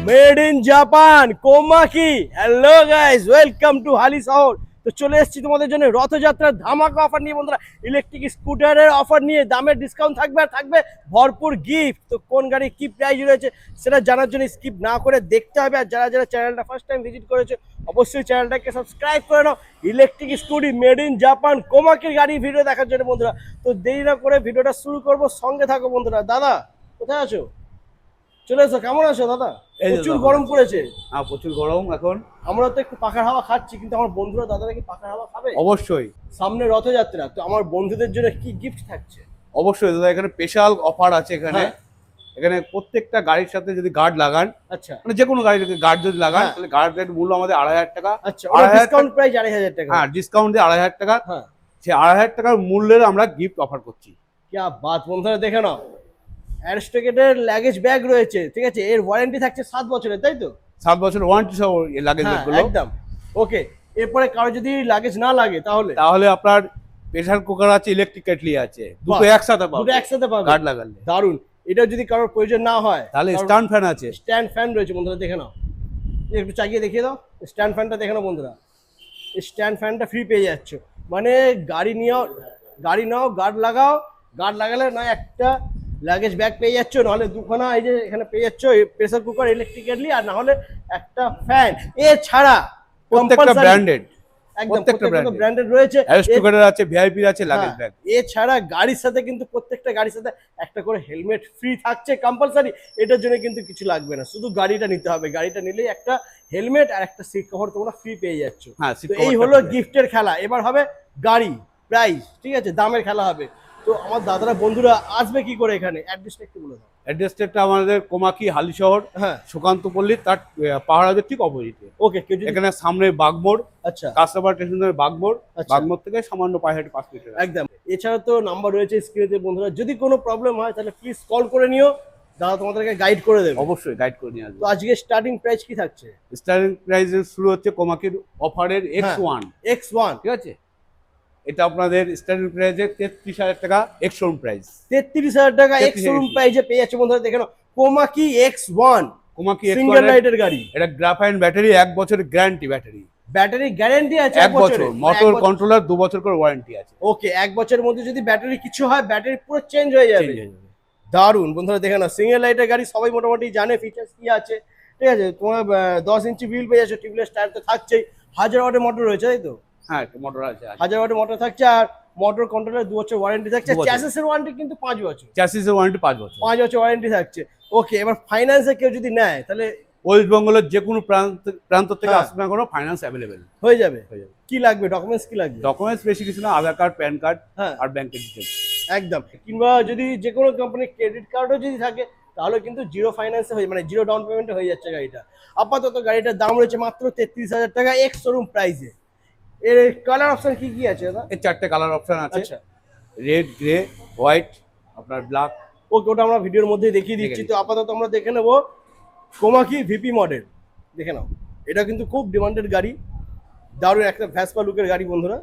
Made in Japan Komaki. Hello guys, welcome to হালি শহর। তো চলে এসেছি তোমাদের জন্য রথযাত্রার ধামাকা অফার নিয়ে বন্ধুরা। ইলেকট্রিক স্কুটারের অফার নিয়ে দামের ডিসকাউন্ট থাকবে, আর থাকবে ভরপুর গিফট। তো কোন গাড়ি কি প্রাইস রয়েছে সেটা জানার জন্য স্কিপ না করে দেখতে হবে। আর যারা যারা চ্যানেলটা ফার্স্ট টাইম ভিজিট করেছে অবশ্যই চ্যানেলটাকে সাবস্ক্রাইব করে নাও electric scooty made in Japan কোমাকির গাড়ি ভিডিও দেখার জন্য বন্ধুরা। তো দেরি না করে ভিডিওটা শুরু করবো, সঙ্গে থাকো বন্ধুরা। দাদা কোথায় আছো? চলে এসো। কেমন আছো দাদা? প্রচুর গরম পড়েছে। হ্যাঁ, প্রচুর গরম এখন। আমরা তো একটু পাখার হাওয়া খাচ্ছি, কিন্তু আমার বন্ধুরা দাদারা কি পাখার হাওয়া খাবে? অবশ্যই সামনে রথযাত্রা, তো আমার বন্ধুদের জন্য কি গিফট থাকছে? অবশ্যই দাদা, এখানে স্পেশাল অফার আছে এখানে। হ্যাঁ। এখানে প্রত্যেকটা গাড়ির সাথে যদি গার্ড লাগান, আচ্ছা মানে যে কোনো গাড়িতে গার্ড যদি লাগান, হ্যাঁ। তাহলে গার্ডের মূল্য আমাদের 2,500 টাকা। আচ্ছা, ওটা 2,500 ডিসকাউন্ট প্রাইস 2,500 টাকা। হ্যাঁ, ডিসকাউন্ট দিয়ে 2,500 টাকা। হ্যাঁ, সেই 2,500 টাকার মূল্যের আমরা গিফট অফার করছি। কি বাত বন্ধুরা, দেখে নাও অ্যারিস্টোকেটের লাগেজ ব্যাগ রয়েছে, ঠিক আছে? এর ওয়ারেন্টি থাকছে 7 বছরের, তাই তো? 7 বছর ওয়ারেন্টি সহ লাগেজ হ্যাঁ গুলো। একদম ওকে। এরপরে কারো যদি লাগেজ না লাগে তাহলে তাহলে আপনার প্রেসার কুকার আছে, ইলেকট্রিক কেটলি আছে, দুটো বাহ, একসাথে পাবেন। দুটো একসাথে পাবে, গার্ড লাগালে দারুন। এটা যদি কারোর প্রয়োজন না হয় তাহলে স্ট্যান্ড ফ্যান আছে। স্ট্যান্ড ফ্যান রয়েছে বন্ধুরা, দেখে নাও। একটু চাগিয়ে দেখিয়ে দাও স্ট্যান্ড ফ্যানটা, দেখে নাও বন্ধুরা। স্ট্যান্ড ফ্যানটা ফ্রি পেয়ে যাচ্ছ। মানে গাড়ি নিয়েও, গাড়ি নাও, গার্ড লাগাও, গার্ড লাগালে নয় একটা লাগেজ ব্যাগ পেয়ে যাচ্ছ, নাহলে দুখানা এই যে এখানে পেয়ে যাচ্ছ প্রেসার কুকার ইলেকট্রিক কেটলি, আর না হলে একটা ফ্যান। এছাড়া প্রত্যেকটা compulsory- ব্র্যান্ডেড, একদম প্রত্যেকটা প্রত্যেকটা ব্র্যান্ডেড রয়েছে। অ্যারিস্টোকেটের আছে, ভিআইপি আছে, লাগেজ ব্যাগ। এছাড়া গাড়ির সাথে কিন্তু প্রত্যেকটা গাড়ির সাথে একটা করে হেলমেট ফ্রি থাকছে কম্পালসারি। এটার জন্য কিন্তু কিছু লাগবে না, শুধু গাড়িটা নিতে হবে। গাড়িটা নিলেই একটা হেলমেট আর একটা সিট কভার তোমরা ফ্রি পেয়ে যাচ্ছ। হ্যাঁ, তো এই হলো গিফটের খেলা। এবার হবে গাড়ি প্রাইস, ঠিক আছে? দামের খেলা হবে। তো আমার দাদারা বন্ধুরা আসবে কি করে এখানে? অ্যাড্রেসটা একটু বলে দাও। অ্যাড্রেসটা আমাদের কোমাকি হালিশহর, হ্যাঁ সুকান্ত পল্লী, তার পাহাড়াদের ঠিক অপোজিটে। ওকে। কেউ যদি এখানে সামনে বাগমোড়, আচ্ছা কাস্টমার স্টেশনের বাগমোড়। আচ্ছা। বাগমোড় থেকে সামান্য পায়ে হেঁটে 5 মিটার। একদম। এছাড়া তো নাম্বার রয়েছে স্ক্রিনে বন্ধুরা, যদি কোনো প্রবলেম হয় তাহলে প্লিজ কল করে নিও, দাদা তোমাদেরকে গাইড করে দেবে। অবশ্যই গাইড করে নিয়ে আসবে। তো আজকে স্টার্টিং প্রাইস কি থাকছে? স্টার্টিং প্রাইস শুরু হচ্ছে কোমাকির অফারের X1, X1। ঠিক আছে? এটা আপনাদের স্টার্টিং প্রাইসে 33,000 টাকা এক্স শোরুম প্রাইস। 33,000 টাকা এক্স 33,000 শোরুম প্রাইসে পেয়ে যাচ্ছে বন্ধুরা, দেখে নাও Komaki X1 Komaki single X1 লাইটের গাড়ি। এটা গ্রাফাইন ব্যাটারি, 1 বছরের গ্যারান্টি ব্যাটারি। ব্যাটারি গ্যারান্টি আছে 1 বছর। মোটর কন্ট্রোলার 2 বছর করে ওয়ারেন্টি আছে। ওকে, 1 বছরের মধ্যে যদি ব্যাটারি কিছু হয়, ব্যাটারি পুরো চেঞ্জ হয়ে যাবে। চেঞ্জ হয়ে যাবে। দারুন বন্ধুরা, দেখে নাও সিঙ্গেল লাইটের গাড়ি, সবাই মোটামুটি জানে ফিচার্স কি আছে, ঠিক আছে? তোমার 10 ইঞ্চি হুইল পেয়ে যাচ্ছে, টিউবলেস টায়ার তো থাকছেই, 1000 ওয়াটের মোটর রয়েছে, তাই তো? হ্যাঁ, একটা মোটর আছে। 1000 ওয়াটের মোটর থাকছে, আর মোটর কন্ট্রোলার 2 বছর ওয়ারেন্টি থাকছে। 2 বছর। চ্যাসিসের ওয়ারেন্টি কিন্তু 5 বছর। চ্যাসিসের ওয়ারেন্টি 5 বছর। 5 বছর ওয়ারেন্টি থাকছে। ওকে, এবার ফাইন্যান্সে কেউ যদি নেয় তাহলে ওয়েস্ট বেঙ্গলের যে কোনো প্রান্ত থেকে হ্যাঁ। আসবে না, কোনো ফাইন্যান্স অ্যাভেলেবেল হয়ে যাবে। হয়ে যাবে। কি লাগবে? ডকুমেন্টস কি লাগবে? ডকুমেন্টস বেশি কিছু না, আধার কার্ড, প্যান কার্ড হ্যাঁ আর ব্যাংকের ডিটেলস। একদম। কিংবা যদি যে কোনো কোম্পানির ক্রেডিট কার্ডও যদি থাকে তাহলে কিন্তু জিরো ফাইন্যান্সে হয়ে, মানে জিরো ডাউন পেমেন্টে হয়ে যাচ্ছে গাড়িটা। আপাতত গাড়িটার দাম রয়েছে মাত্র 33,000 টাকা এক্স শোরুম প্রাইসে। এর কালার অপশন কি কি আছে দাদা? এর 4টে কালার অপশন আছে, আচ্ছা রেড, গ্রে, হোয়াইট, আপনার ব্ল্যাক। ওকে, ওটা আমরা ভিডিওর মধ্যে দেখিয়ে দিচ্ছি। তো আপাতত আমরা দেখে নেবো কোমাকি ভিপি মডেল, দেখে নাও। এটা কিন্তু খুব ডিমান্ডেড গাড়ি, দারুণ একটা ভ্যাসপা লুকের গাড়ি বন্ধুরা।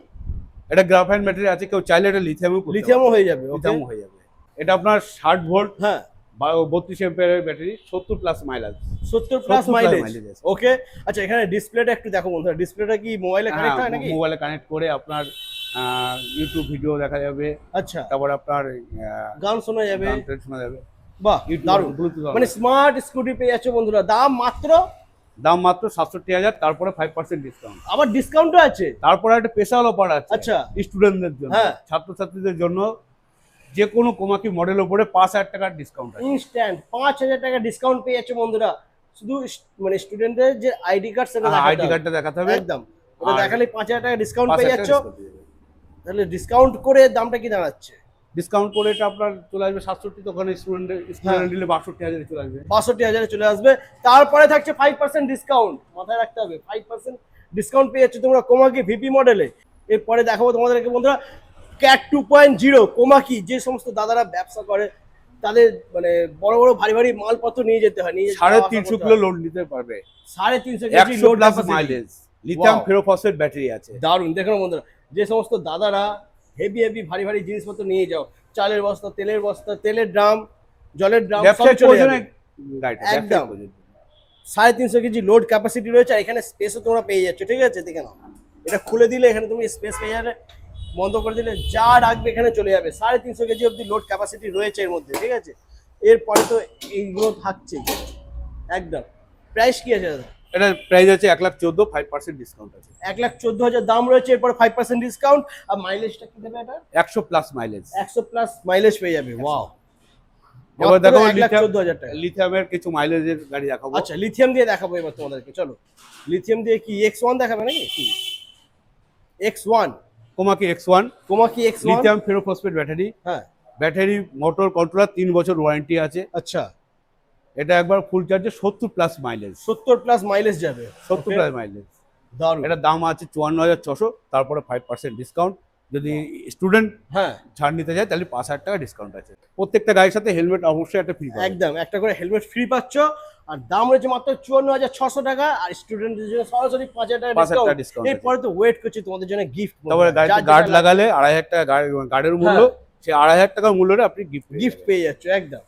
এটা গ্রাফাইন ব্যাটারি আছে, কেউ চাইলে এটা লিথিয়ামও হয়ে যাবে। ওকে, লিথিয়ামও হয়ে যাবে। এটা আপনার 60 ভোল্ট, হ্যাঁ 32 এম্পিয়ারের battery, 70 plus mileage. 70 plus 70 mileage. mileage আছে। ওকে, আচ্ছা এখানে ডিসপ্লেটা একটু দেখো বন্ধুরা। ডিসপ্লেটা কি মোবাইলে কানেক্ট হয় নাকি? মোবাইলে কানেক্ট করে আপনার ইউটিউব ভিডিও দেখা যাবে, আচ্ছা, তারপর আপনার গান শোনা যাবে। গান টান শোনা যাবে। বাহ YouTube, দারুণ। Bluetooth মানে স্মার্ট স্কুটি পেয়ে যাচ্ছে বন্ধুরা, দাম মাত্র, দাম মাত্র 67,000, তারপরে 5% ডিসকাউন্ট। আবার ডিসকাউন্টও আছে। তারপরে একটা স্পেশাল অফার আছে আচ্ছা স্টুডেন্টদের জন্য, হ্যাঁ। ছাত্রছাত্রীদের জন্য। যে কোনো কোমাকি মডেল উপরে 5,000 টাকার ডিসকাউন্ট আছে। ইনস্ট্যান্ট 5,000 টাকা ডিসকাউন্ট পেয়ে যাচ্ছে বন্ধুরা। শুধু মানে স্টুডেন্টদের যে আইডি কার্ড সেটা আইডি কার্ডটা দেখাতে হবে একদম। ওটা আর দেখালে 5,000 টাকা ডিসকাউন্ট 5,000 পেয়ে টাকা যাচ্ছ। discount পেয়ে যাবে। তাহলে ডিসকাউন্ট করে দামটা কি দাঁড়াচ্ছে? ডিসকাউন্ট করে এটা আপনার চলে আসবে 67, তখন স্টুডেন্ট নিলে 62,000 চলে আসবে। 62,000 চলে আসবে। তারপরে থাকছে 5% ডিসকাউন্ট, মাথায় রাখতে হবে 5% ডিসকাউন্ট পেয়ে যাচ্ছে তোমরা কোমাকি ভিপি মডেলে। এরপরে দেখাবো তোমাদেরকে বন্ধুরা ক্যাট 2.0 কোমাকি। যে সমস্ত দাদারা ব্যবসা করে তাদের মানে বড় বড় ভারী ভারী মালপত্র নিয়ে যেতে হয়, নিয়ে 350 কিলো লোড নিতে পারবে, 350 KG 100 load plus capacity. Mileage, lithium Wow. Ferrophosphate battery আছে। দারুণ। দেখুন বন্ধুরা, যে সমস্ত দাদারা হেভি হেভি ভারী ভারী জিনিসপত্র নিয়ে যাও, চালের বস্তা, তেলের ড্রাম, জলের ড্রাম, সব ব্যবসায়িক চলে প্রয়োজনে যাবে। গাড়িটা একদম। 350 কেজি লোড ক্যাপাসিটি রয়েছে, আর এখানে স্পেসও তোমরা পেয়ে যাচ্ছ। ঠিক আছে, দেখে নাও, এটা খুলে দিলে এখানে তুমি স্পেস পেয়ে যাবে, বন্ধ করে দিলে যা রাখবে এখানে চলে যাবে। 350 কেজি অব্দি লোড ক্যাপাসিটি রয়েছে এর মধ্যে। ঠিক আছে, এরপরে তো এইগুলো থাকছেই একদম। প্রাইস কি আছে দাদা? এটা প্রাইস আছে 1,14,000, 5% ডিসকাউন্ট আছে। 1,14,000 দাম রয়েছে, এরপর 5% ডিসকাউন্ট। আর মাইলেজটা কি দেবে এটা? 100 প্লাস মাইলেজ। 100 প্লাস মাইলেজ পেয়ে যাবে। ওয়াও, এবার দেখো 1,14,000 টাকা। লিথিয়ামের কিছু মাইলেজের গাড়ি দেখাবো। আচ্ছা, লিথিয়াম দিয়ে দেখাবো এবার তোমাদেরকে। চলো, লিথিয়াম দিয়ে কি X1 দেখাবে নাকি? X1, Komaki X1, Komaki X1, lithium ferrophosphate battery, হ্যাঁ। ব্যাটারি মোটর কন্ট্রোলার, 3 বছর ওয়ারেন্টি আছে। আচ্ছা, এটা একবার ফুল চার্জে 70 প্লাস মাইলেজ। 70 প্লাস মাইলেজ যাবে। 70 প্লাস মাইলেজ। দারুণ। এটার দাম আছে 54,600, তারপরে 5% ডিসকাউন্ট। যদি স্টুডেন্ট হ্যাঁ, ছাড় নিতে যায় তাহলে 5,000 টাকা ডিসকাউন্ট আছে। প্রত্যেকটা গাড়ির সাথে হেলমেট অবশ্যই একটা ফ্রি পাবে। একদম, একটা করে হেলমেট ফ্রি পাচ্ছ। আর দাম রয়েছে মাত্র 54,600 টাকা। আর স্টুডেন্টদের জন্য সরাসরি 5,000 টাকা 5,000 টাকা ডিসকাউন্ট। ডিসকাউন্ট। এরপরে তো ওয়েট করছি তোমাদের জন্য গিফট। তারপরে গাড়িতে গার্ড লাগালে 2,500 টাকা গার্ডের মূল্য, সেই 2,500 টাকার মূল্যে আপনি গিফট পেয়ে যাচ্ছ একদম।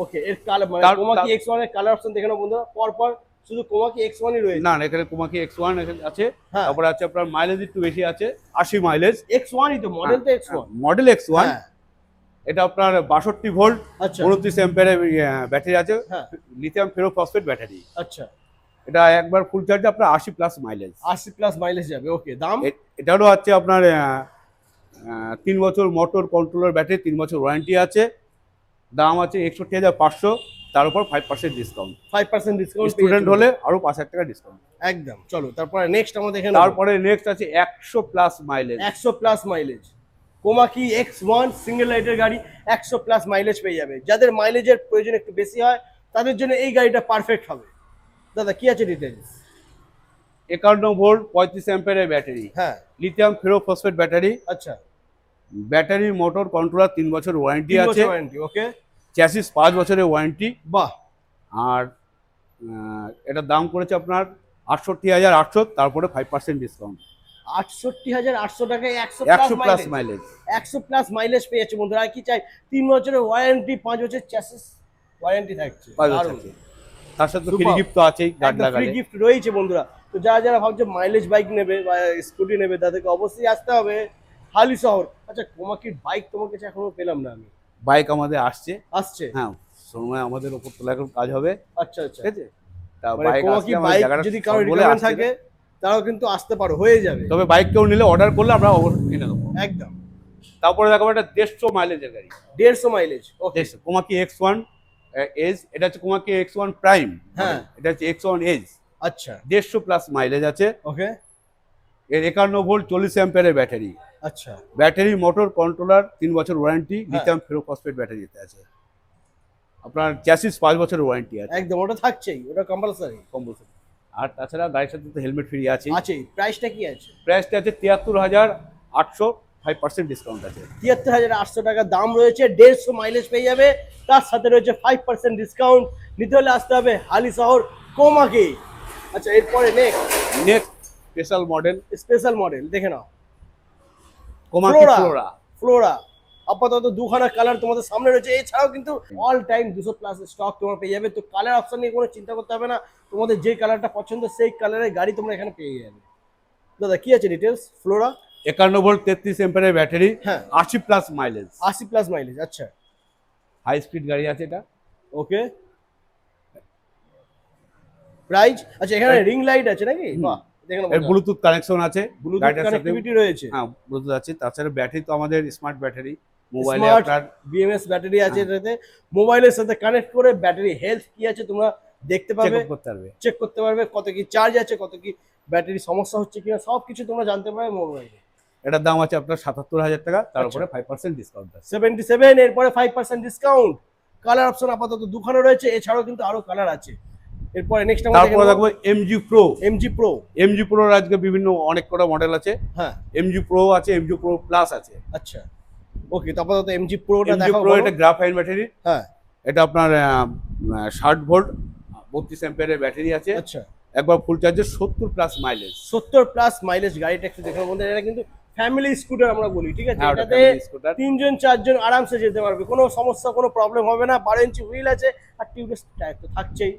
ওকে, এর কালার মানে কোমাকি X1 এর কালার অপশন দেখে নাও বন্ধুরা। পর শুধু কোমাকি X1 ই রয়েছে না, এখানে কোমাকি X1 এখানে আছে। হ্যাঁ। তারপরে আছে আপনার মাইলেজ একটু বেশি আছে, 80 মাইলেজ। X1 ই তো মডেল, তো X1 মডেল X1। হ্যাঁ। এটা আপনার 62 ভোল্ট, আচ্ছা 29 অ্যাম্পিয়ারের ব্যাটারি আছে, হ্যাঁ। Lithium ferrophosphate battery. আচ্ছা, এটা একবার ফুল চার্জে আপনার 80 প্লাস মাইলেজ। 80 প্লাস মাইলেজ যাবে। ওকে, দাম? এটারও আছে আপনার 3 বছর মোটর কন্ট্রোলার ব্যাটারি, 3 বছর ওয়ারেন্টি আছে। দাম আছে 61,500, তার উপর 5% ডিসকাউন্ট। 5% ডিসকাউন্ট। স্টুডেন্ট হলে আরো 5,000 টাকা ডিসকাউন্ট। একদম। চলো, তারপরে নেক্সট আমরা দেখে নেব। তারপরে নেক্সট আছে 100 plus mileage. 100 plus mileage Komaki X1 single লাইটের গাড়ি, 100 প্লাস মাইলেজ পেয়ে যাবে। যাদের মাইলেজের প্রয়োজন একটু বেশি হয় তাদের জন্য এই গাড়িটা পারফেক্ট হবে। দাদা কি আছে ডিটেইলস? 51 ভোল্ট, 35 অ্যাম্পিয়ারের ব্যাটারি, হ্যাঁ। লিথিয়াম ফেরোফসফেট ব্যাটারি, আচ্ছা, ব্যাটারি মোটর কন্ট্রোলার, 3 বছর ওয়ারেন্টি আছে। ওয়ারেন্টি। ওকে, চ্যাসিস 5 বছরের ওয়ারেন্টি। বাহ। আর এটার দাম করেছে আপনার 68,800, তারপরে 5% ডিসকাউন্ট। 68,800 টাকায় 100 100 plus plus mileage. 100 plus mileage পেয়ে যাচ্ছে বন্ধুরা। আর কি চাই? 3 বছরের ওয়ারেন্টি, 5 বছর চ্যাসিস ওয়ারেন্টি থাকছে। দারুণ। তার সাথে ফ্রি Super. গিফট তো আছেই গার্ড ফ্রি লাগালে। গিফট রয়েছে বন্ধুরা। তো যারা যারা ভাবছে মাইলেজ বাইক নেবে বা স্কুটি নেবে তাদেরকে অবশ্যই আসতে হবে হালি শহর। আচ্ছা, কোমাকির বাইক তোমার কাছে এখনো পেলাম না আমি। বাইক আমাদের আসছে। আসছে? হ্যাঁ, সময় আমাদের উপর তোলা এখন কাজ হবে। আচ্ছা আচ্ছা। ঠিক আছে, তা মানে বাইক কোমাকি আসলে আমার বাইক জায়গাটা যদি কারো বলে রিকোয়ারমেন্ট আসছে থাকে তারাও কিন্তু আসতে পারো, হয়ে যাবে। তবে বাইক কেউ নিলে অর্ডার করলে আমরা অবশ্যই কিনে দেবো। একদম। তারপরে দেখাবো একটা 150 মাইলেজের গাড়ি। 150 মাইলেজ। ওকে, 150 কোমাকি X1 এজ। এটা হচ্ছে কোমাকি X1 প্রাইম। হ্যাঁ। এটা হচ্ছে X1 এজ। আচ্ছা 150 প্লাস মাইলেজ আছে। ওকে, এর 51 ভোল্ট, 40 অ্যাম্পিয়ারের ব্যাটারি, আচ্ছা ব্যাটারি মোটর কন্ট্রোলার, 3 বছর ওয়ারেন্টি, লিথিয়াম ফেরোফসফেট ব্যাটারিতে আছে। আপনার চ্যাসিস 5 বছরের ওয়ারেন্টি আছে। একদম, ওটা থাকছেই, ওটা কম্পালসারি কম্পালসারি। আর তাছাড়া গাড়ির সাথে তো হেলমেট ফ্রি আছে। আছেই। প্রাইসটা কি আছে? প্রাইসটা আছে 73,800, 5% ডিসকাউন্ট আছে। 73,800 টাকা দাম রয়েছে। 150 মাইলেজ পেয়ে যাবে, তার সাথে রয়েছে 5% ডিসকাউন্ট। নিতে হলে আসতে হবে হালি শহর কোমাকি। আচ্ছা, এরপরে next special model special model দেখে নাও, কোমাকি ফ্লোরা। ফ্লোরা আপাতত দুখানা কালার তোমাদের সামনে রয়েছে। এছাড়াও কিন্তু অল টাইম 200 প্লাস স্টক তোমরা পেয়ে যাবে। তো কালার অপশন নিয়ে কোনো চিন্তা করতে হবে না, তোমাদের যে কালারটা পছন্দ সেই কালারের গাড়ি তোমরা এখানে পেয়ে যাবে। দাদা কি আছে ডিটেলস? ফ্লোরা 51 ভোল্ট, 33 অ্যাম্পিয়ারের ব্যাটারি, হ্যাঁ। 80 প্লাস মাইলেজ, 80 প্লাস মাইলেজ। আচ্ছা হাই স্পিড গাড়ি আছে এটা। ওকে, প্রাইস? আচ্ছা, এখানে রিং লাইট আছে নাকি? বাহ, দেখেন এর ব্লুটুথ কানেকশন আছে, ব্লুটুথ গাড়িটার সাথে। কানেক্টিভিটি রয়েছে। হ্যাঁ, ব্লুটুথ আছে। তাছাড়া ব্যাটারি তো আমাদের স্মার্ট ব্যাটারি, মোবাইলে স্মার্ট আপনার বিএমএস ব্যাটারি আছে এটাতে। মোবাইলের সাথে কানেক্ট করে ব্যাটারি হেলথ কি আছে তোমরা দেখতে চেক পাবে, করতে পারবে। চেক করতে পারবে কত কি চার্জ আছে, কত কি ব্যাটারি সমস্যা হচ্ছে কিনা সবকিছু তোমরা জানতে পারবে মোবাইলে। এটার দাম আছে আপনার 77,000 টাকা, তার আচ্ছা। উপরে 5% ডিসকাউন্ট আছে। 77, এরপরে 5% ডিসকাউন্ট। কালার অপশন আপাতত দুখানা রয়েছে, এছাড়াও কিন্তু আরো কালার আছে। এরপরে নেক্সট আমরা তারপরে দেখবো MG pro. MG pro. MG প্রোর আজকে বিভিন্ন অনেক কটা মডেল আছে। হ্যাঁ, এমজি প্রো আছে, এমজি প্রো প্লাস আছে। আচ্ছা ওকে, তো আপাতত এমজি প্রোটা এমজি দেখাও। প্রো এটা গ্রাফাইন ব্যাটারি। হ্যাঁ, এটা আপনার 60 ভোল্ট, 32 অ্যাম্পিয়ারের ব্যাটারি আছে। আচ্ছা একবার ফুল চার্জে 70 প্লাস মাইলেজ। 70 প্লাস মাইলেজ গাড়িটা একটু দেখে বন্ধুরা। এটা কিন্তু ফ্যামিলি স্কুটার আমরা বলি, ঠিক আছে? হ্যাঁ, ওটা এটাতে family scooter। 3জন 4জন আরামসে যেতে পারবে, কোনো সমস্যা কোনো প্রবলেম হবে না। 12 ইঞ্চি হুইল আছে আর টিউবলেস টায়ার তো থাকছেই।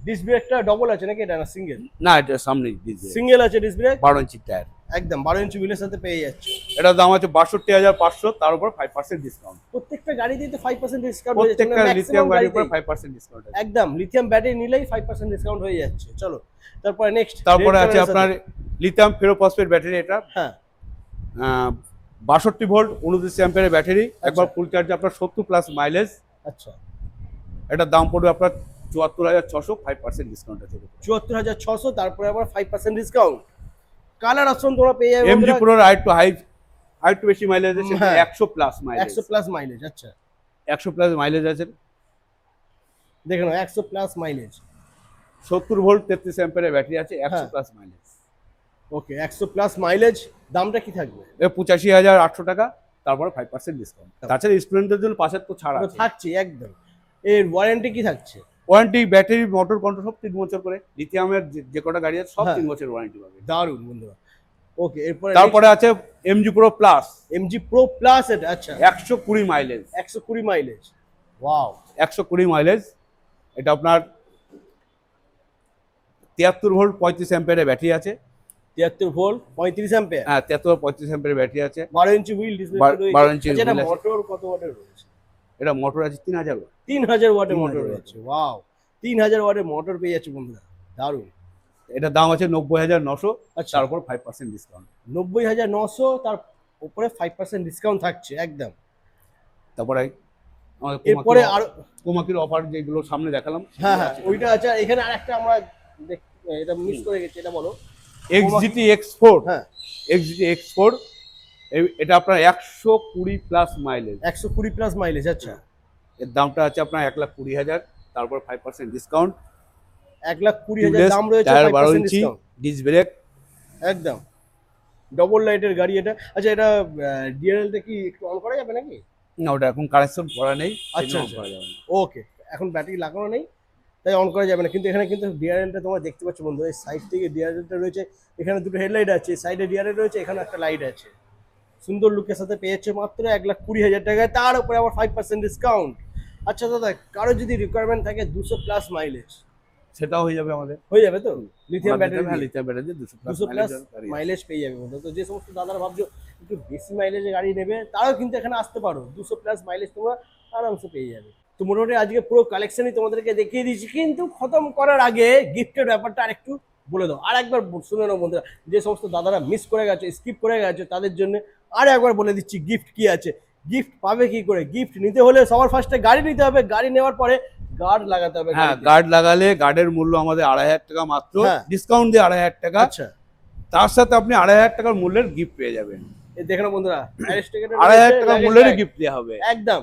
ডিস্ক ব্রেকটা ডবল আছে নাকি, এটা না সিঙ্গেল? না, এটা সামনে ডিসপ্লে, সিঙ্গেল আছে ডিস্ক ব্রেক, 12 ইঞ্চি টায়ার। একদম 12 ইঞ্চি হুইলের সাথে পেয়ে যাচ্ছে। এটার দাম আছে 62,500, তার উপর 5% ডিসকাউন্ট। প্রত্যেকটা গাড়িতেই তো 5% ডিসকাউন্ট হয়ে যাচ্ছে, প্রত্যেকটা লিথিয়াম ম্যাক্সিমাম গাড়ির উপর গাড়িতেই 5% ডিসকাউন্ট আছে। একদম লিথিয়াম ব্যাটারি নিলেই 5% ডিসকাউন্ট হয়ে যাচ্ছে। চলো তারপরে নেক্সট, তারপরে আছে আপনার লিথিয়াম ফেরোফসফেট ব্যাটারি। এটা হ্যাঁ 62 ভোল্ট 29 অ্যাম্পিয়ারের ব্যাটারি, একবার ফুল চার্জে আপনার 70 প্লাস মাইলেজ। আচ্ছা, এটার দাম পড়বে আপনার 74,600, 5% ডিসকাউন্ট আছে। 74,600, তারপরে আবার 5% ডিসকাউন্ট। কালার অপশন তোমরা পেয়ে যাবে এমজি প্রো আরেকটু বেশি মাইলেজ আছে, হ্যাঁ। 100 প্লাস মাইলেজ। 100 plus mileage. আচ্ছা 100 প্লাস মাইলেজ আছে। দেখে নাও 100 প্লাস মাইলেজ। 70 ভোল্ট 33 অ্যাম্পিয়ারের ব্যাটারি আছে, 100 হ্যাঁ। Plus mileage. Okay 100 plus mileage, দামটা কি থাকবে? 85,800 টাকা, তারপরে 5% ডিসকাউন্ট। তাছাড়া স্টুডেন্টদের জন্য 5 তো ছাড় তো আছে। থাকছে একদম। এর ওয়ারেন্টি কি থাকছে? ওয়ারেন্টি, ব্যাটারি, মোটর কন্ট্রোল সব 3 বছর করে। লিথিয়ামের যে কটা গাড়ি আছে সব হ্যাঁ। 3 বছর ওয়ারেন্টি পাবে। দারুণ বন্ধুরা। ওকে এরপরে তারপরে আছে MG pro plus, MG pro plus, এটা আচ্ছা 120 মাইলেজ। 120 mileage, wow. 120 মাইলেজ। এটা আপনার 73 ভোল্ট 35 অ্যাম্পিয়ারের ব্যাটারি আছে। 73 ভোল্ট 35 অ্যাম্পিয়ার, হ্যাঁ, 73 35 অ্যাম্পিয়ারের ব্যাটারি আছে। 12 ইঞ্চি হুইল ডিসপ্লে 12 ইঞ্চি এটা wheel আছে। মোটর কত ওয়াটের রয়েছে? এটা মোটর আছে 3000 ওয়াট। 3000 ওয়াটের 3000 মোটর watt। রয়েছে, ওয়াও। 3000 ওয়াটের মোটর পেয়ে যাচ্ছে বন্ধুরা, দারুণ। এটার দাম আছে 90,900, আচ্ছা তার উপর 5% ডিসকাউন্ট। 90,900, তার উপরে 5% ডিসকাউন্ট থাকছে একদম। তারপরে আমাদের এরপরে আর কোমাকির অফার যেগুলো সামনে দেখালাম, হ্যাঁ হ্যাঁ ওইটা আছে। আর এখানে আরেকটা আমরা এটা মিস করে গেছি, এটা বলো। এক্সজিটি X4। হ্যাঁ এক্সজিটি X4 এটা আপনার 120 প্লাস মাইলেজ। 120 প্লাস মাইলেজ, আচ্ছা। এর দামটা আছে আপনার 1,20,000, তারপর 5% ডিসকাউন্ট। 1,20,000 দাম রয়েছে, টায়ার 12 5% ইঞ্চি, ডিসকাউন্ট ডিস্ক ব্রেক। একদম। ডবল লাইটের গাড়ি এটা। আচ্ছা এটা ডিআরএলটা কি একটু অন করা যাবে নাকি? না, ওটা এখন কানেকশন করা নেই, আচ্ছা, অন আচ্ছা। করা যাবে না। ওকে, এখন ব্যাটারি লাগানো নেই তাই অন করা যাবে না, কিন্তু এখানে কিন্তু ডিআরএলটা তোমরা দেখতে পাচ্ছ বন্ধু, এই সাইড থেকে ডিআরএলটা রয়েছে, এখানে দুটো হেডলাইট আছে, সাইডে ডিআরএল রয়েছে, এখানে একটা লাইট আছে। সুন্দর লুকের সাথে পেয়েছে মাত্র 1,20,000 টাকায়, তার উপরে আবার 5% ডিসকাউন্ট। আচ্ছা দাদা, কারো যদি রিকোয়ারমেন্ট থাকে 200 প্লাস মাইলেজ, সেটাও হয়ে যাবে আমাদের। হয়ে যাবে তো? Lithium battery, lithium battery 200 200 plus mileage পেয়ে যাবে বন্ধু। তো যে সমস্ত দাদারা ভাবছো একটু বেশি মাইলেজে গাড়ি নেবে, তারাও কিন্তু এখানে আসতে পারো, 200 প্লাস মাইলেজ তোমরা আরামসে পেয়ে যাবে। তো মোটামুটি আজকে পুরো কালেকশনই তোমাদেরকে দেখিয়ে দিয়েছি, কিন্তু খতম করার আগে গিফটের ব্যাপারটা আরেকটু বলে দাও। আর একবার শুনে নাও বন্ধুরা, যে সমস্ত দাদারা মিস করে গেছে, স্কিপ করে গেছে, তাদের জন্য আর একবার বলে দিচ্ছি গিফট কি আছে। গিফট পাবে কি করে? গিফট নিতে হলে সবার ফার্স্টে গাড়ি নিতে হবে, গাড়ি নেওয়ার পরে গার্ড লাগাতে হবে। হ্যাঁ, গাড়িতে। গার্ড লাগালে গার্ডের মূল্য আমাদের 2,500 টাকা মাত্র, হ্যাঁ। ডিসকাউন্ট দিয়ে 2,500 টাকা। আচ্ছা, তার সাথে আপনি 2,500 টাকার মূল্যের গিফট পেয়ে যাবেন। এই দেখে নাও বন্ধুরা, 2,500 টাকার মূল্যের গিফট দেওয়া হবে একদম।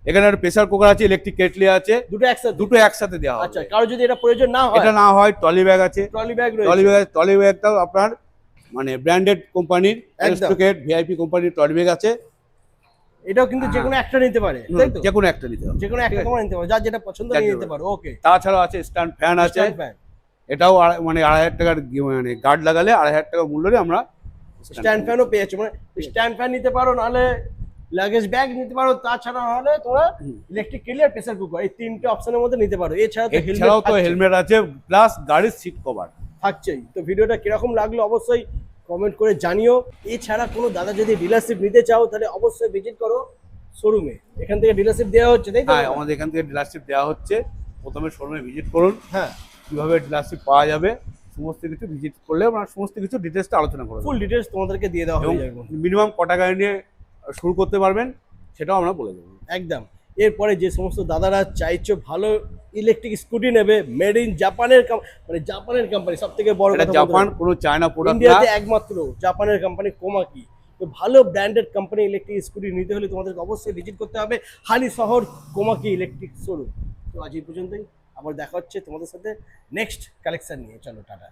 এখানে একটা প্রেসার কুকার আছে, ইলেকট্রিক কেটলি আছে, দুটো একসাথে। দুটো একসাথে দেওয়া হবে। আচ্ছা, কারো যদি এটা প্রয়োজন না হয়, এটা না হয় ট্রলি ব্যাগ আছে, ট্রলি ব্যাগ ট্রলি রয়েছে। ব্যাগ, ট্রলি ব্যাগটাও আপনার মানে ব্র্যান্ডেড কোম্পানির, অ্যারিস্টোকেট ভিআইপি কোম্পানির ট্রলি ব্যাগ আছে। এটাও কিন্তু যে কোনো একটা নিতে পারে, তাই তো? যে কোনো একটা নিতে হবে, যে কোনো একটা তোমরা নিতে পারো, যার যেটা পছন্দ যার নিয়ে যেটা নিতে পারো। ওকে, তাছাড়াও আছে স্ট্যান্ড ফ্যান আছে, স্ট্যান্ড ফ্যান। এটাও মানে 2,500 টাকার মানে গার্ড লাগালে 2,500 টাকা মূল্যে আমরা স্ট্যান্ড ফ্যানও পেয়েছো, মানে স্ট্যান্ড ফ্যান নিতে পারো, নাহলে লাগেজ ব্যাগ নিতে পারো, তাছাড়া নাহলে তোমরা ইলেকট্রিক কেটলি আর প্রেসার কুকার, এই তিনটে অপশনের মধ্যে নিতে পারো। এছাড়াও তো হেলমেট আছে, প্লাস গাড়ির সিট কভার থাকছেই। তো ভিডিওটা কিরকম লাগলো অবশ্যই কমেন্ট করে জানিও। এছাড়া কোনো দাদা যদি ডিলারশিপ নিতে চাও, তাহলে অবশ্যই ভিজিট করো শোরুমে, এখান থেকে ডিলারশিপ দেওয়া হচ্ছে, তাই তো? হ্যাঁ, আমাদের এখান থেকে ডিলারশিপ দেওয়া হচ্ছে। প্রথমে শোরুমে ভিজিট করুন, হ্যাঁ, কিভাবে ডিলারশিপ পাওয়া যাবে সমস্ত কিছু ভিজিট করলে আমরা সমস্ত কিছু ডিটেলসটা আলোচনা করব। ফুল ডিটেলস তোমাদেরকে দিয়ে দেওয়া হয়ে যাবে। মিনিমাম কটা গাড়ি নিয়ে শুরু করতে পারবেন সেটাও আমরা বলে দেবো একদম। এরপরে যে সমস্ত দাদারা চাইছো ভালো ইলেকট্রিক স্কুটি নেবে, মেড ইন জাপানের মানে জাপানের কোম্পানি, সব থেকে বড় এটা কথা জাপান, কোনো চায়না প্রোডাক্ট না, ইন্ডিয়াতে একমাত্র জাপানের কোম্পানি কোমাকি। তো ভালো ব্র্যান্ডেড কোম্পানি ইলেকট্রিক স্কুটি নিতে হলে তোমাদেরকে অবশ্যই ভিজিট করতে হবে হালি শহর কোমাকি ইলেকট্রিক শোরুম। তো আজ এই পর্যন্তই, আবার দেখা হচ্ছে তোমাদের সাথে নেক্সট কালেকশন নিয়ে। চলো টাটা।